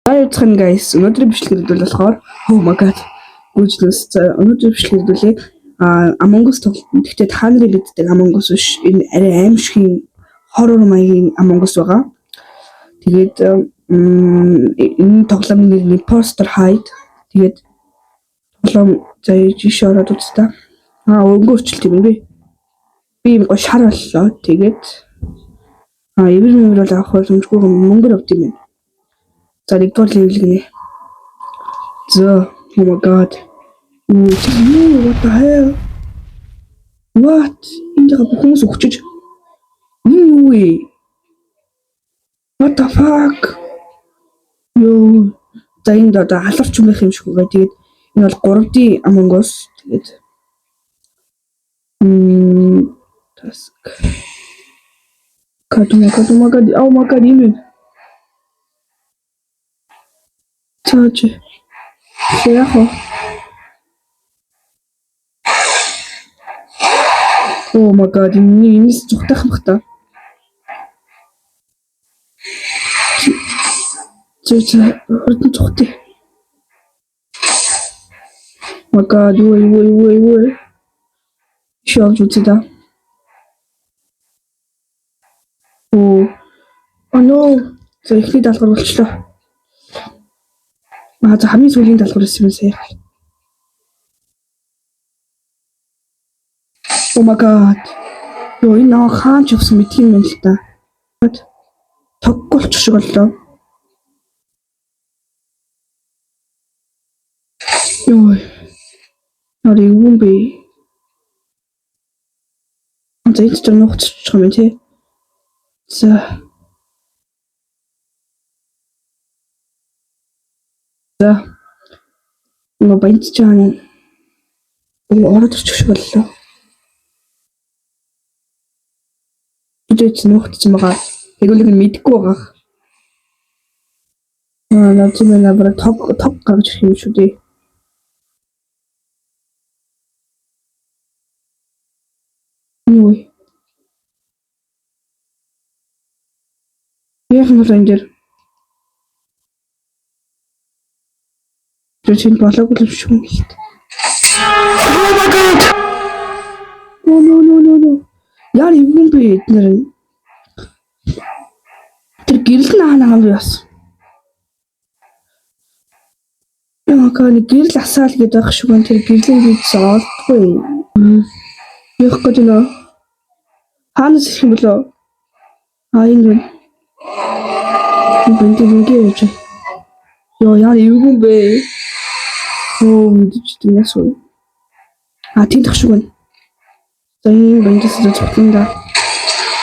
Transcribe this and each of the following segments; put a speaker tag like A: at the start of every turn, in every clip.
A: Хайрцхан guys, өнөөдрийн бичлэгэд болохоор oh my god. Гүйжлээс өнөөдрийн бичлэгэд үлээ Among Us тоглолт. Гэхдээ та нарын мэддэг Among Us биш. Энэ арай аимшигын horror маягийн Among Us байгаа. Тэгээд энэ тоглоомын нэр нь Imposter Hide. Тэгээд тоглоом жиш ороод үзтээ. Өнгөрчлөлт юм бэ. Би юм гоо шар боллоо. Тэгээд эвэр бол авах боломжгүй мөнгө авд юм байна. За нэгдүгээр левел гинэ. За oh my god. What the hell? What? Энд хүмүүс өгчөж. Юу вэ? What the fuck? Юу? За энд одоо халарч юм байх юм шиг байгаа. Тэгээд энэ бол 3D Among Us. Тэгээд task. Oh my god, юм. Чаач. Яах вэ? Oh my god, энэс зүгтах юм хата. Чаач, хурдан зүгтээ. Oh my god, юу. Шоолж үзээ да. Oh no. За ихний даалгавар болчлоо. За хамгийн сүүлийн даалгавар байсан юм сая. Oh my god. Юу энэ хаан ч явсан мэдх юм байна л та. Тоггуулч шиг боллоо. Юу. Нори юм бэ? За энэ ч нууцчих юм тий. За. Нөгөө баянч чаана. Ороод ирчих шиг боллоо. Үдээч нөхцсөн байгаа. Тэгэлэг нь мэдгүй байгаа. Наад чинь набар тог гаргаж ирэх юм шүү дээ. Юу. Яах юм бэ энэ дэр? Чинь болоогүй л шүү дээ. Oh my god. No. Яа юм бэ эднэр? Тэр гэрэл нь хаана би бас. Яа гэрэл асаал гэдэг байх шиг энэ гэрлийн бид соолдгүй. Яах гэж нөө? Хаанаас ирэх юм болоо? Энэ ингэж. Яа юм бэ? Мэдчихсэн ясуу. Тийм тахшгүй байна. За энэ бандас зөвхөн да.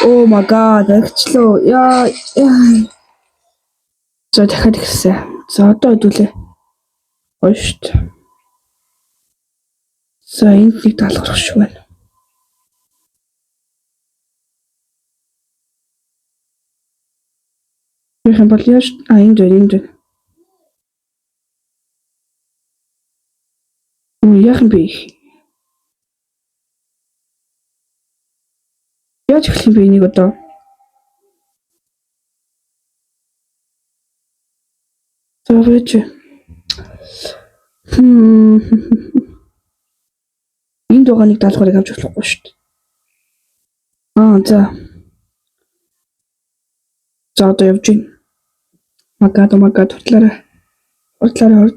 A: Oh my god, агчлаа. Яа. За дахиад ихсэн. За одоо хэдүүлээ. Гоё шүү дээ. За энд нэг даалгавар шүү байна. Яхан бол яаш энд. Яхан би. Яаж эхлэх юм бэ энийг одоо? Зовж. Энд байгаа нэг даалгаврыг авч болохгүй шүү дээ. За. За одоо явж гин. Магад Урдлаараа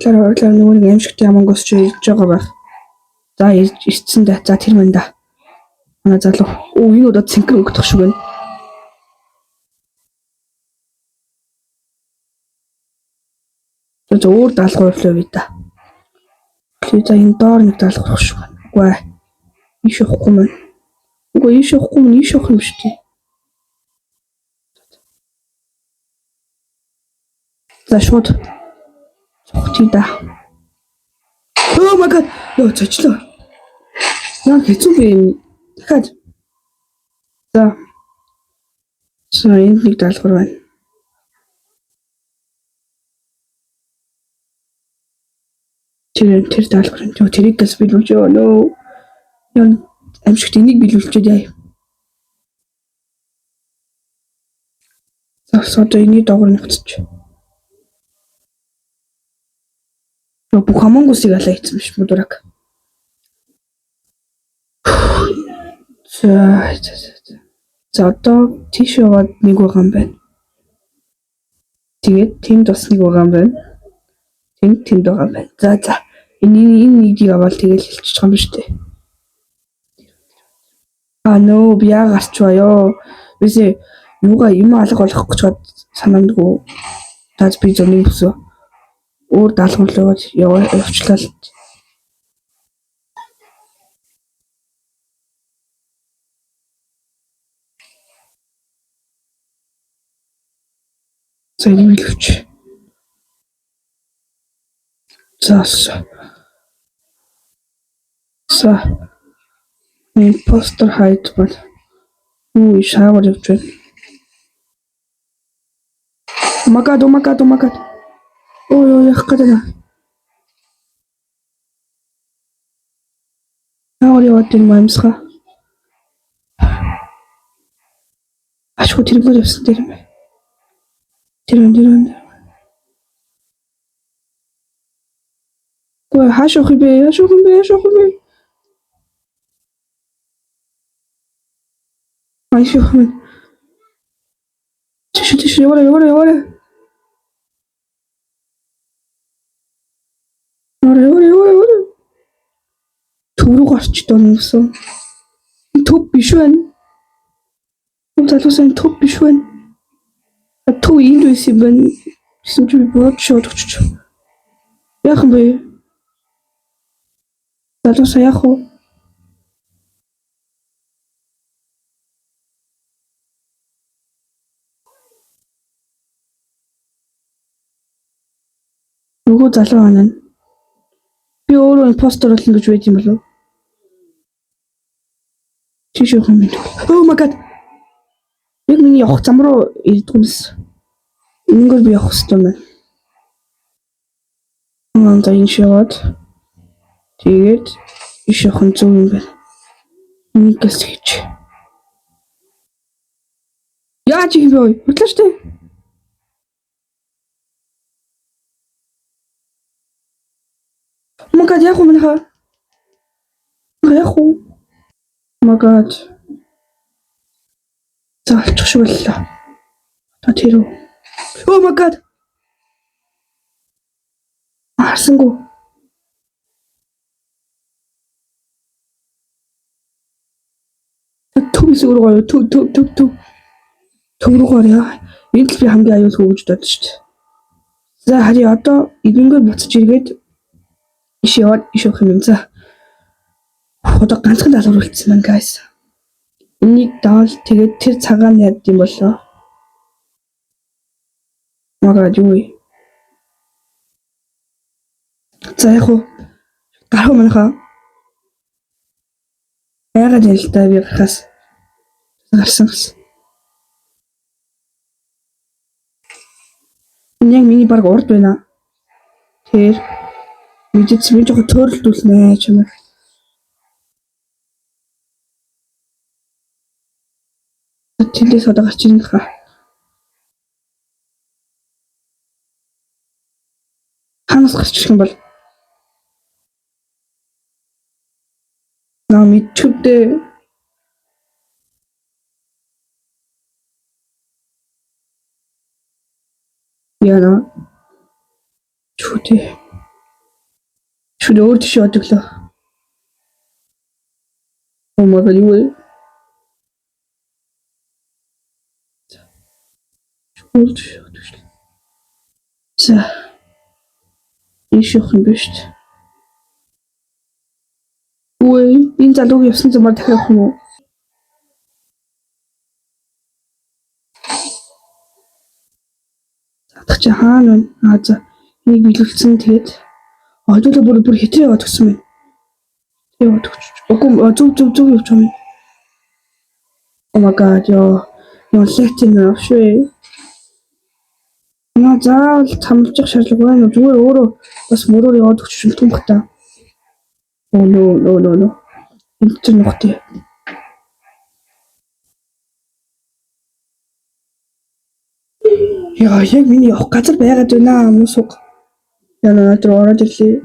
A: нөгөө нэг аимшигтай Among Us ч ирж байгаа байх. За ирсэн дээ. За тэр мэн да. Манай залуу. Энэ удаад синхрон өгдөх шиг байна. За өөр даалгавар өглөө бий та. За энэ доор нэг даалгавар шиг байна. Үгүй ээ. Ийш явахгүй мэн. Ийш явах юм шүү дээ. За шууд. Цогтий да. Oh my god. Яа цочлоо. Яа хэцүү бэ? Дахиад. За энэ нэг даалгавар байна. Тэр даалгавар нь тэрийг дэс биелүүлж ёо нөө. Яа амжигт энийг биелүүлчихэд яа. За одоо энийг доогор нөхцөж. Бүх Among Us-ыг алаа хийсэн биш мөдөрөг. За одоо тийш яваад нэг байгаа юм байна. Тэгээд тэнд бас нэг байгаа юм байна. Тэнд байгаа юм байна. За. Энэ нэгийг аваад тэгэл хэлчих юм биш үү? Нөө би яагаад ч баяо. Бисээ юм алга болох гэж бод санаандгүй. Таз би зөвний бүсөө. Өөр даалгавар явуулчлаа л. За энэ хэлвч. За. Импостер хайд бол. Шаавар явж байна. Oh my god. Ой яах гээд байна. Яваад энэ маамсгаа. Ашгүй тэрнгөр явсан дээр юм байна. Тэр. Ой хаашаа хибэ. Айшгүй. Тийш яваа. Түрүү гарч донсон. Төв биш байна. Залуусан төв биш байна. Төв энд байсан юм байна. Гэсэн чи би бод шоодогч. Яах юм бэ? Залуусан яах вэ? Нөгөө залуу байна. Би өөрөө импостер болно гэж байд юм болов? Тийш явах юм байна. Oh my god. Яг миний явах зам руу ирдгүнэс. Энэгээр би явах хэрэгтэй юм байна. За энэ шивод. Тэгээд иш явах нь зөв юм байна. Нэгээс хийж. Яаж юм бэ? Худлаа штэ. Oh my god, яах вэ мэнийхэ? Oh my god. За алчих шиг боллоо. Одоо тэр үү. Oh my god. Харсангүй. Төв рүү яа. Энд л би хамгийн аюул хөвгөж дод шүү дээ. За харин одоо эднгээр буцаж иргээд иш явах юм. За. Одоо ганцхан даалгавар үлдсэн байна guys. Энийг даал тэгээд тэр цагаан яд юм болоо. Магаад юу вэ? За яг уу гарах юм хаа. Яагаад ял та би гарахаас гарсан гэсэн. Яг миний баг урд байна. Тэр мэдээч би жоохон төөрөлдүүлнэ чамайг. Тэндээс одоо гарч ирнэ хаа. Ханаас гарч ирэх юм бол наа мэдчүдээ яна чүдээ өөр тийш одөглоо. Oh my god юу вэ? За иш явах юм биш үү? Ой энэ залууг явсан замаар дахиад явах юм уу? Задах чи хаана вэ? За энийг биелүүлсэн тэгээд одоолоо бүр хэтэр яваад гисэн байна. Яваад өгч. Үгүй зөв явж байгаа юм. Oh my god ёо летин авшгүй. Заавал хамлах шаардлага байна уу? Зүгээр өөрөө бас мөрөөр яваад өгч шилтгэн бах та. Oh no. Энэ ч нухтай. Яа, яг миний явах газар байгаад байна мөн суг. Яна натр ороод ирлээ.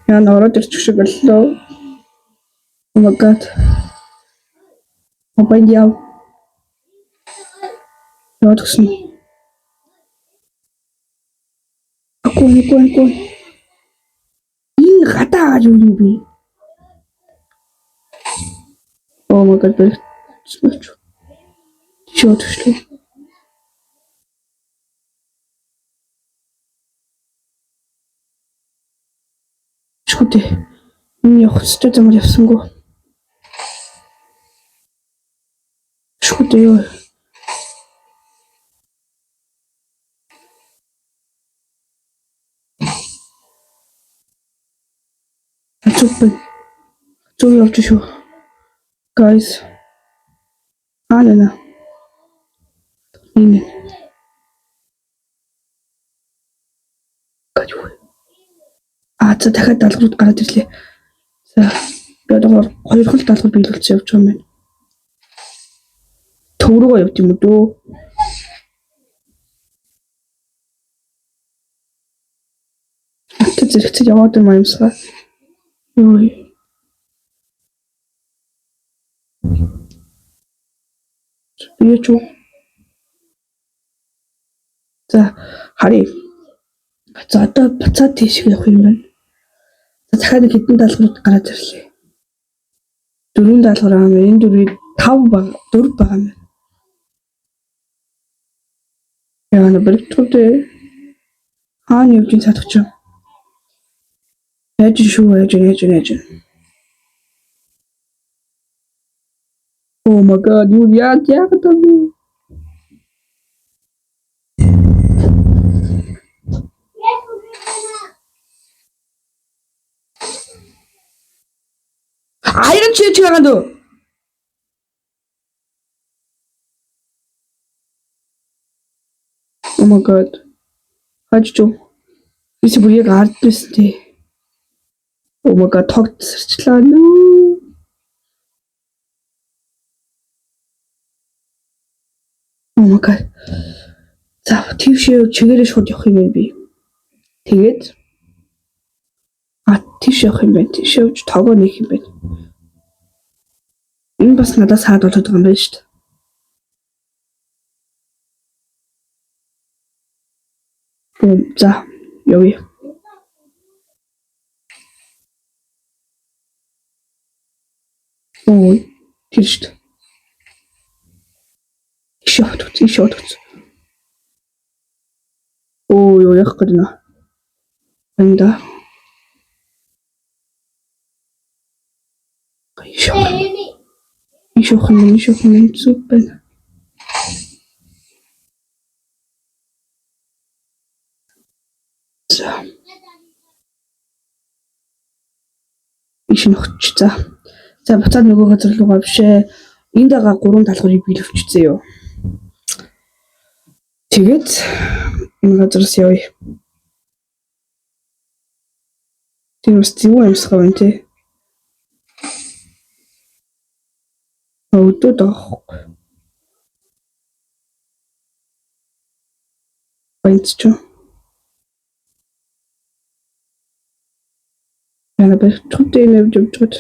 A: Яна ороод ирчих шиг боллоо. Oh my god. Мобайн яв. Яваад гисэн. Агүй. Энэ гадаа юу юм бэ? Oh my god. Смэч. Шот шлээ. Чүдээ. Энэ явах ёстой замаар явсангүй. Чүдээ ёо. Зүг явж шүү. Guys. Нэ. Энэ. Гажуу. За дахиад даалгаврууд гараад ирлээ. За би одоо 2 хол даалгавар биелүүлж явж байгаа юм байна. Төв рүүгээ явт юм уу дөө? Тэ зэрэгцээ яваад юм аимсгаа. Юу. Би ч. За харъя. За одоо буцаад тийш явах юм байна. За дахиад хэдэн даалгаврууд гараад ирлээ. 4 даалгавар аа энэ 4-ийг 4 байгаа юм. Яна бэлтгэвдээ. Хаана явж чадах юм. Яаж шүү. Oh my god, юу яагаад юм? Айрын чи байгаа дөө. Oh my god. Хажуу. Ис бүрийг ард бистэй. Oh my god, тогтсорчлаа нүү. Oh my god. За тийшээ чигээрээ шууд явах юм байна би. Тэгээд тийш явах юм байна. Тийш явж тоогоо нээх юм байна. Энэ бас надаас хаад болоод байгаа юм байна шүү дээ. За явъя. Ой, тэр шүү дээ. Шот. Ой, яг гэнэ. Энда. Ишохын супер. За. Ишнохч за. За буцаад нөгөө газар руу гавшээ. Энд байгаа 3 даалгаврыг биелүүлчихсэн юу. Тэгээд энэ газараас явъя. Тэр бас зөв амьсгаа байна те. Өдөө дохгүй. Бэнцч. Яна бэр трутээ нэвж өгч.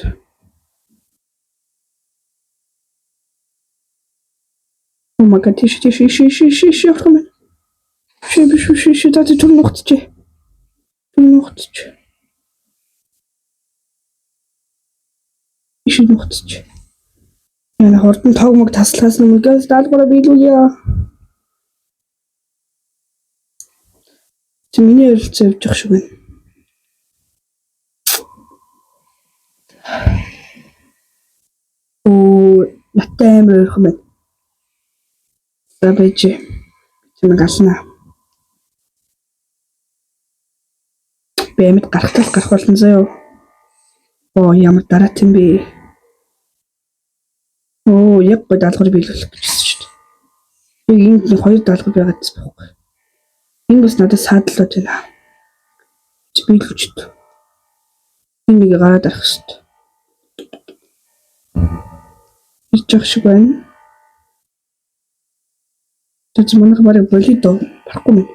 A: Oh my god, тийш явах юм. Ши тати түр нухтч. Иши нухтч. Яна хурдан тоогмог таслахаас өмнөөс даалгавраа биелүүлье. Чи миний ярилцаа явж явах шиг байна. Наттай амар ойрхон байна. За байж. Чимээ гална. Би амьд гарах болно заяа. Ямар дараа тийм бэ? Яг гоо даалгавар биелүүлэх гэжсэн шүү дээ. Яг энд нэг 2 даалгавар байгаа гэсэн байхгүй. Энэ бас надад саадлаад байна. Чи биелүүлчихэд. Энийг гараад арах шүү дээ. Ирж явах шиг байна. Тэр чинь манайх барыг болио доо. Барахгүй мэн.